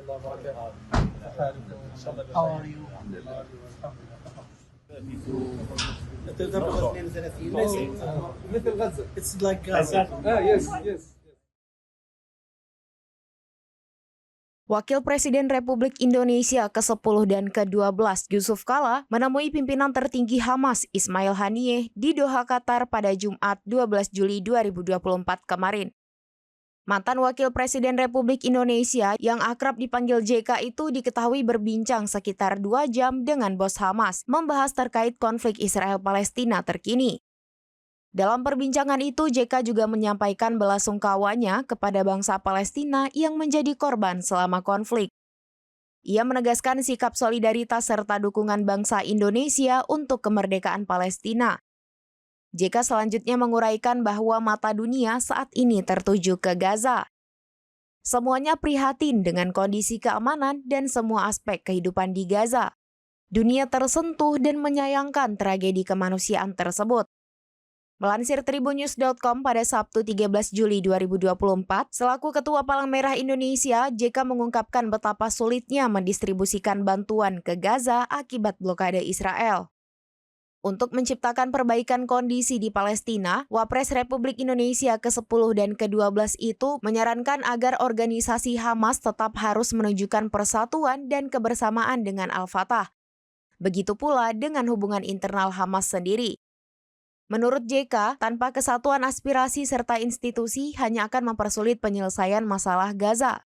الله وبركاته. حالكم ان شاء الله How بخير. are you? الحمد لله. الحمد لله. تضرب 32 مثل غزة. It's like Gaza. Yes. Wakil Presiden Republik Indonesia ke-10 dan ke-12 Yusuf Kala menemui pimpinan tertinggi Hamas Ismail Haniyeh di Doha, Qatar pada Jumat 12 Juli 2024 kemarin. Mantan Wakil Presiden Republik Indonesia yang akrab dipanggil JK itu diketahui berbincang sekitar 2 jam dengan bos Hamas membahas terkait konflik Israel-Palestina terkini. Dalam perbincangan itu, JK juga menyampaikan belasungkawanya kepada bangsa Palestina yang menjadi korban selama konflik. Ia menegaskan sikap solidaritas serta dukungan bangsa Indonesia untuk kemerdekaan Palestina. JK selanjutnya menguraikan bahwa mata dunia saat ini tertuju ke Gaza. Semuanya prihatin dengan kondisi keamanan dan semua aspek kehidupan di Gaza. Dunia tersentuh dan menyayangkan tragedi kemanusiaan tersebut. Melansir tribunnews.com pada Sabtu 13 Juli 2024, selaku Ketua Palang Merah Indonesia, JK mengungkapkan betapa sulitnya mendistribusikan bantuan ke Gaza akibat blokade Israel. Untuk menciptakan perbaikan kondisi di Palestina, Wapres Republik Indonesia ke-10 dan ke-12 itu menyarankan agar organisasi Hamas tetap harus menunjukkan persatuan dan kebersamaan dengan Al-Fatah. Begitu pula dengan hubungan internal Hamas sendiri. Menurut JK, tanpa kesatuan aspirasi serta institusi hanya akan mempersulit penyelesaian masalah Gaza.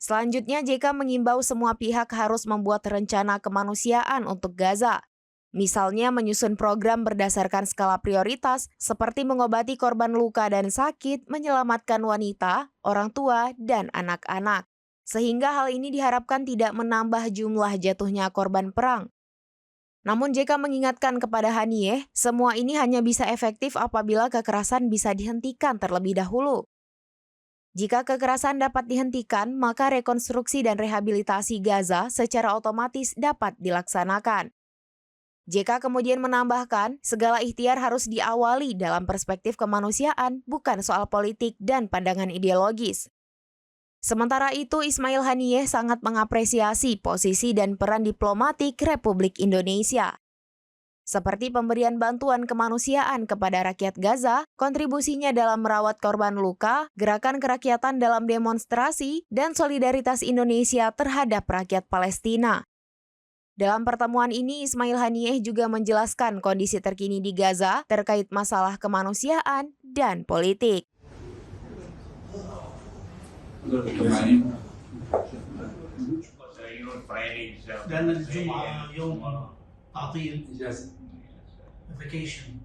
Selanjutnya, JK mengimbau semua pihak harus membuat rencana kemanusiaan untuk Gaza. Misalnya menyusun program berdasarkan skala prioritas seperti mengobati korban luka dan sakit, menyelamatkan wanita, orang tua, dan anak-anak. Sehingga hal ini diharapkan tidak menambah jumlah jatuhnya korban perang. Namun JK mengingatkan kepada Haniyeh, semua ini hanya bisa efektif apabila kekerasan bisa dihentikan terlebih dahulu. Jika kekerasan dapat dihentikan, maka rekonstruksi dan rehabilitasi Gaza secara otomatis dapat dilaksanakan. JK kemudian menambahkan, segala ikhtiar harus diawali dalam perspektif kemanusiaan, bukan soal politik dan pandangan ideologis. Sementara itu, Ismail Haniyeh sangat mengapresiasi posisi dan peran diplomatik Republik Indonesia. Seperti pemberian bantuan kemanusiaan kepada rakyat Gaza, kontribusinya dalam merawat korban luka, gerakan kerakyatan dalam demonstrasi, dan solidaritas Indonesia terhadap rakyat Palestina. Dalam pertemuan ini, Ismail Haniyeh juga menjelaskan kondisi terkini di Gaza terkait masalah kemanusiaan dan politik. لأن الجمعة يوم تعطيل vacation.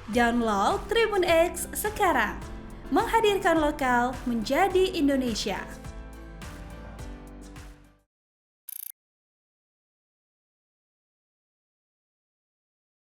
Download Tribun X sekarang, menghadirkan lokal menjadi Indonesia.